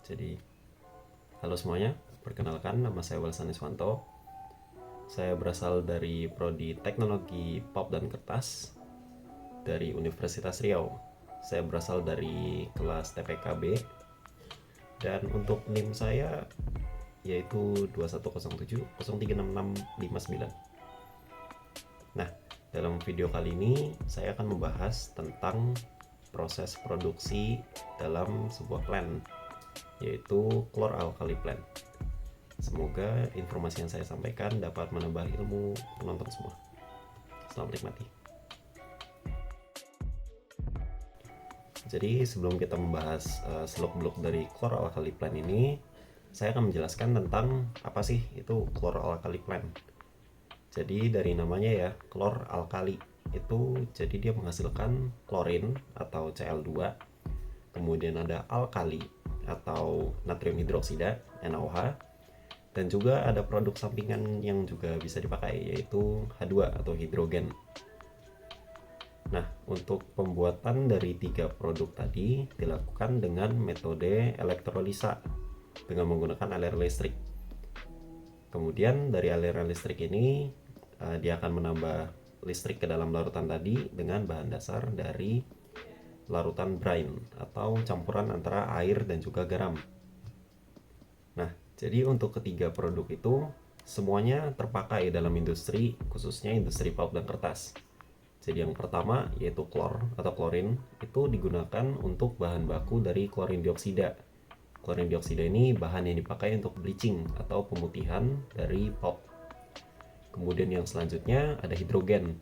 Jadi, halo semuanya, perkenalkan nama saya Walsan Iswanto. Saya berasal dari Prodi Teknologi Pulp dan Kertas dari Universitas Riau. Saya berasal dari kelas TPKB dan untuk NIM saya yaitu 2107 036659. Nah, dalam video kali ini saya akan membahas tentang proses produksi dalam sebuah plant, yaitu chlor-alkali plant. Semoga informasi yang saya sampaikan dapat menambah ilmu penonton semua. Selamat menikmati. Jadi sebelum kita membahas seluk-beluk dari chlor-alkali plant ini, saya akan menjelaskan tentang apa sih itu chlor-alkali plant. Jadi dari namanya ya, chlor-alkali itu jadi dia menghasilkan klorin atau Cl2, kemudian ada alkali atau natrium hidroksida NaOH, dan juga ada produk sampingan yang juga bisa dipakai yaitu H2 atau hidrogen. Nah, untuk pembuatan dari 3 produk tadi dilakukan dengan metode elektrolisa dengan menggunakan aliran listrik. Kemudian dari aliran listrik ini dia akan menambah listrik ke dalam larutan tadi dengan bahan dasar dari larutan brine atau campuran antara air dan juga garam. Nah, jadi untuk ketiga produk itu semuanya terpakai dalam industri, khususnya industri pulp dan kertas. Jadi yang pertama yaitu klor atau klorin, itu digunakan untuk bahan baku dari klorin dioksida. Klorin dioksida ini bahan yang dipakai untuk bleaching atau pemutihan dari pulp. Kemudian yang selanjutnya ada hidrogen.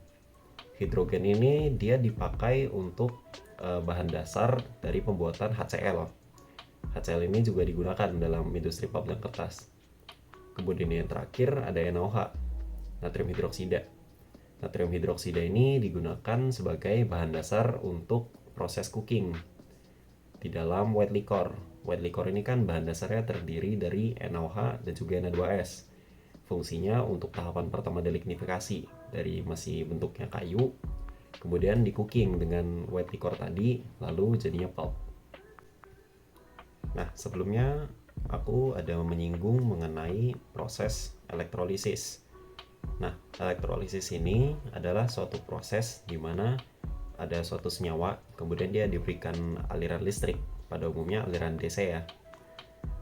Hidrogen ini dia dipakai untuk bahan dasar dari pembuatan HCl. HCl ini juga digunakan dalam industri pulp dan kertas. Kemudian yang terakhir ada NaOH, natrium hidroksida. Natrium hidroksida ini digunakan sebagai bahan dasar untuk proses cooking di dalam white liquor. White liquor ini kan bahan dasarnya terdiri dari NaOH dan juga Na2S. Fungsinya untuk tahapan pertama delignifikasi dari masih bentuknya kayu, kemudian di cooking dengan white liquor tadi, lalu jadinya pulp. Nah, sebelumnya aku ada menyinggung mengenai proses elektrolisis. Nah, elektrolisis ini adalah suatu proses di mana ada suatu senyawa, kemudian dia diberikan aliran listrik, pada umumnya aliran DC ya.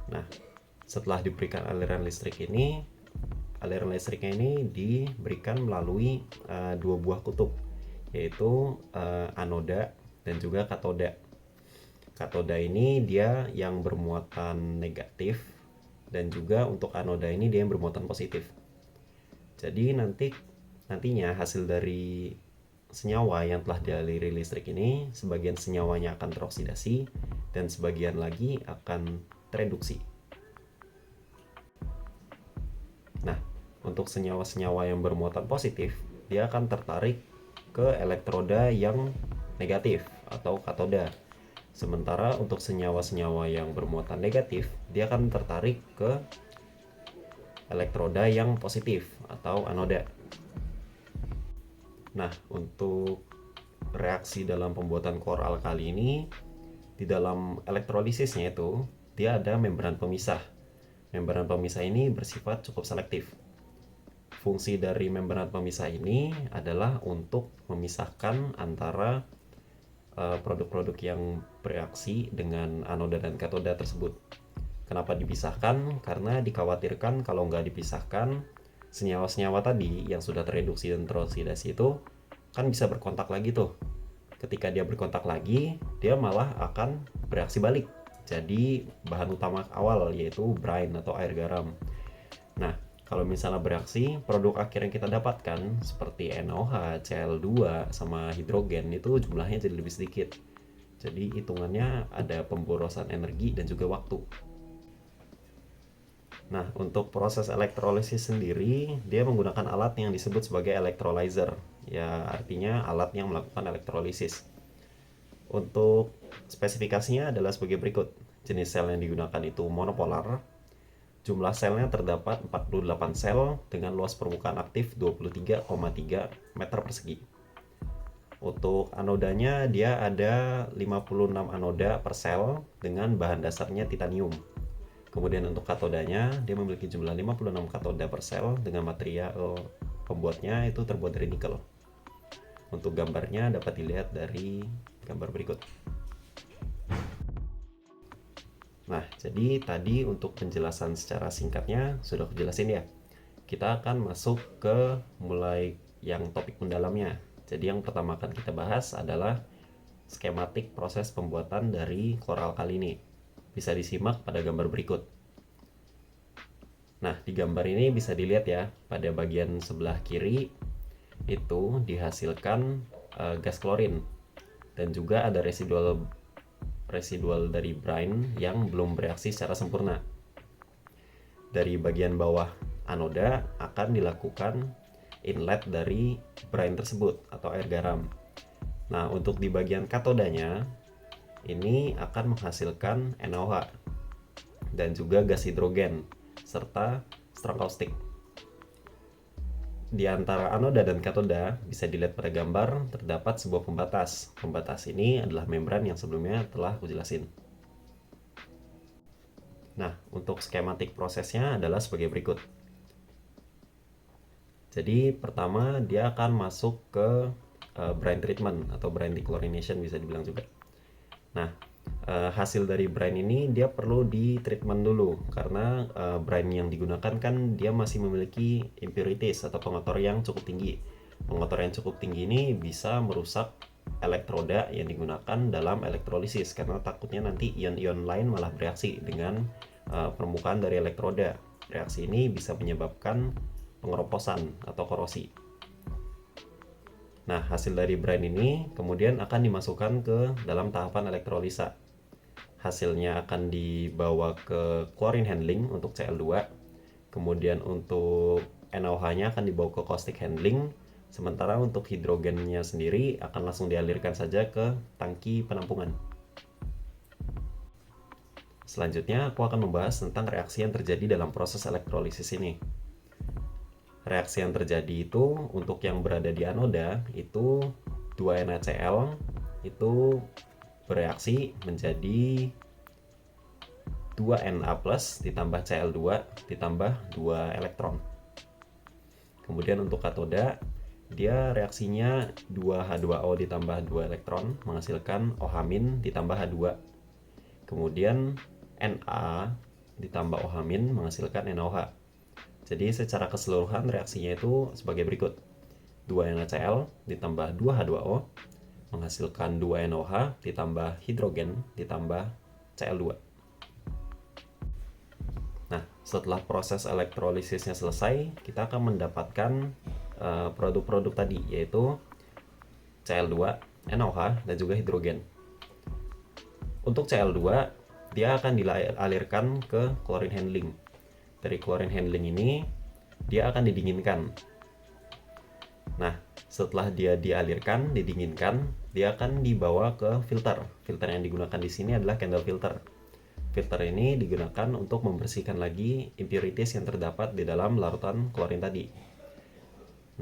Nah, setelah diberikan aliran listrik ini, aliran listriknya ini diberikan melalui dua buah kutub, yaitu anoda dan juga katoda. Katoda ini dia yang bermuatan negatif, dan juga untuk anoda ini dia yang bermuatan positif. Jadi nantinya hasil dari senyawa yang telah dialiri listrik ini, sebagian senyawanya akan teroksidasi dan sebagian lagi akan tereduksi. Nah, untuk senyawa-senyawa yang bermuatan positif, dia akan tertarik ke elektroda yang negatif atau katoda. Sementara untuk senyawa-senyawa yang bermuatan negatif, dia akan tertarik ke elektroda yang positif atau anoda. Nah, untuk reaksi dalam pembuatan chlor-alkali ini, di dalam elektrolisisnya itu dia ada membran pemisah. Membran pemisah ini bersifat cukup selektif. Fungsi dari membran pemisah ini adalah untuk memisahkan antara produk-produk yang bereaksi dengan anoda dan katoda tersebut. Kenapa dipisahkan? Karena dikhawatirkan kalau nggak dipisahkan, senyawa-senyawa tadi yang sudah tereduksi dan teroksidasi itu kan bisa berkontak lagi tuh. Ketika dia berkontak lagi, dia malah akan bereaksi balik. Jadi bahan utama awal yaitu brine atau air garam. Nah, kalau misalnya bereaksi, produk akhir yang kita dapatkan seperti NaOH, Cl2, sama hidrogen itu jumlahnya jadi lebih sedikit. Jadi hitungannya ada pemborosan energi dan juga waktu. Nah, untuk proses elektrolisis sendiri, dia menggunakan alat yang disebut sebagai electrolyzer. Ya, artinya alat yang melakukan elektrolisis. Untuk spesifikasinya adalah sebagai berikut. Jenis sel yang digunakan itu monopolar. Jumlah selnya terdapat 48 sel dengan luas permukaan aktif 23,3 meter persegi. Untuk anodanya dia ada 56 anoda per sel dengan bahan dasarnya titanium. Kemudian untuk katodanya, dia memiliki jumlah 56 katoda per sel dengan material pembuatnya itu terbuat dari nikel. Untuk gambarnya dapat dilihat dari gambar berikut. Nah, jadi tadi untuk penjelasan secara singkatnya sudah aku jelasin ya. Kita akan masuk ke mulai yang topik mendalamnya. Jadi yang pertama akan kita bahas adalah skematik proses pembuatan dari kloralkali ini. Bisa disimak pada gambar berikut. Nah, di gambar ini bisa dilihat ya, pada bagian sebelah kiri itu dihasilkan gas klorin, dan juga ada residual dari brine yang belum bereaksi secara sempurna. Dari bagian bawah anoda akan dilakukan inlet dari brine tersebut atau air garam. Nah, untuk di bagian katodanya ini akan menghasilkan NaOH dan juga gas hidrogen serta strong kaustik. Di antara anoda dan katoda bisa dilihat pada gambar terdapat sebuah pembatas. Pembatas ini adalah membran yang sebelumnya telah aku jelasin. Nah, untuk skematik prosesnya adalah sebagai berikut. Jadi pertama dia akan masuk ke brine treatment atau brine dechlorination bisa dibilang juga. Nah, hasil dari brine ini dia perlu di treatment dulu karena brine yang digunakan kan dia masih memiliki impurities atau pengotor yang cukup tinggi. Pengotor yang cukup tinggi ini bisa merusak elektroda yang digunakan dalam elektrolisis karena takutnya nanti ion-ion lain malah bereaksi dengan permukaan dari elektroda. Reaksi ini bisa menyebabkan pengeroposan atau korosi. Nah, hasil dari brine ini kemudian akan dimasukkan ke dalam tahapan elektrolisa. Hasilnya akan dibawa ke chlorine handling untuk Cl2. Kemudian untuk NaOH-nya akan dibawa ke caustic handling. Sementara untuk hidrogennya sendiri akan langsung dialirkan saja ke tangki penampungan. Selanjutnya aku akan membahas tentang reaksi yang terjadi dalam proses elektrolisis ini. Reaksi yang terjadi itu untuk yang berada di anoda itu 2 NaCl itu bereaksi menjadi 2 Na plus ditambah Cl2 ditambah 2 elektron. Kemudian untuk katoda dia reaksinya 2H2O ditambah 2 elektron menghasilkan OH- ditambah H2. Kemudian Na ditambah OH- menghasilkan NaOH. Jadi secara keseluruhan reaksinya itu sebagai berikut. 2 NaCl ditambah 2H2O menghasilkan 2 NaOH ditambah hidrogen ditambah Cl2. Nah, setelah proses elektrolisisnya selesai, kita akan mendapatkan produk-produk tadi yaitu Cl2, NaOH dan juga hidrogen. Untuk Cl2 dia akan dialirkan ke chlorine handling. Dari chlorine handling ini dia akan didinginkan. Nah, setelah dia dialirkan, didinginkan, dia akan dibawa ke filter. Filter yang digunakan di sini adalah candle filter. Filter ini digunakan untuk membersihkan lagi impurities yang terdapat di dalam larutan klorin tadi.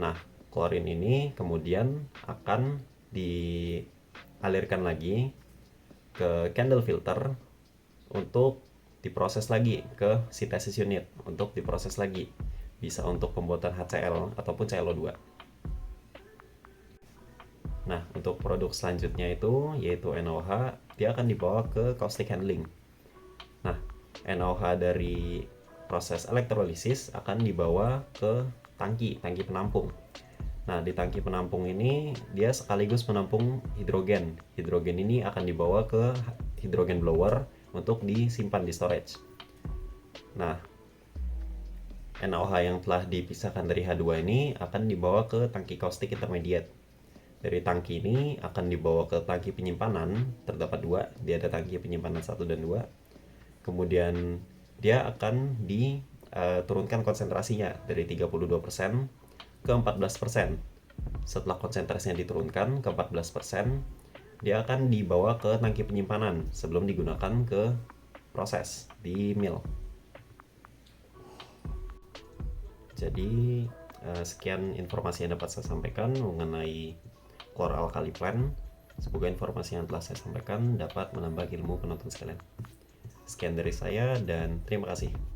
Nah, klorin ini kemudian akan dialirkan lagi ke candle filter untuk diproses lagi ke synthesis unit untuk diproses lagi, bisa untuk pembuatan HCl ataupun ClO2. Nah, untuk produk selanjutnya itu yaitu NaOH, dia akan dibawa ke caustic handling. Nah, NaOH dari proses elektrolisis akan dibawa ke tangki penampung. Nah, di tangki penampung ini dia sekaligus menampung hidrogen. Hidrogen ini akan dibawa ke hidrogen blower untuk disimpan di storage. Nah, NaOH yang telah dipisahkan dari H2 ini akan dibawa ke tangki caustic intermediate. Dari tangki ini akan dibawa ke tangki penyimpanan, terdapat 2, dia ada tangki penyimpanan 1 dan 2. Kemudian dia akan diturunkan konsentrasinya dari 32% ke 14%. Setelah konsentrasinya diturunkan ke 14%, dia akan dibawa ke tangki penyimpanan sebelum digunakan ke proses di mill. Jadi sekian informasi yang dapat saya sampaikan mengenai chloralkali plant. Semoga informasi yang telah saya sampaikan dapat menambah ilmu penonton sekalian. Sekian dari saya dan terima kasih.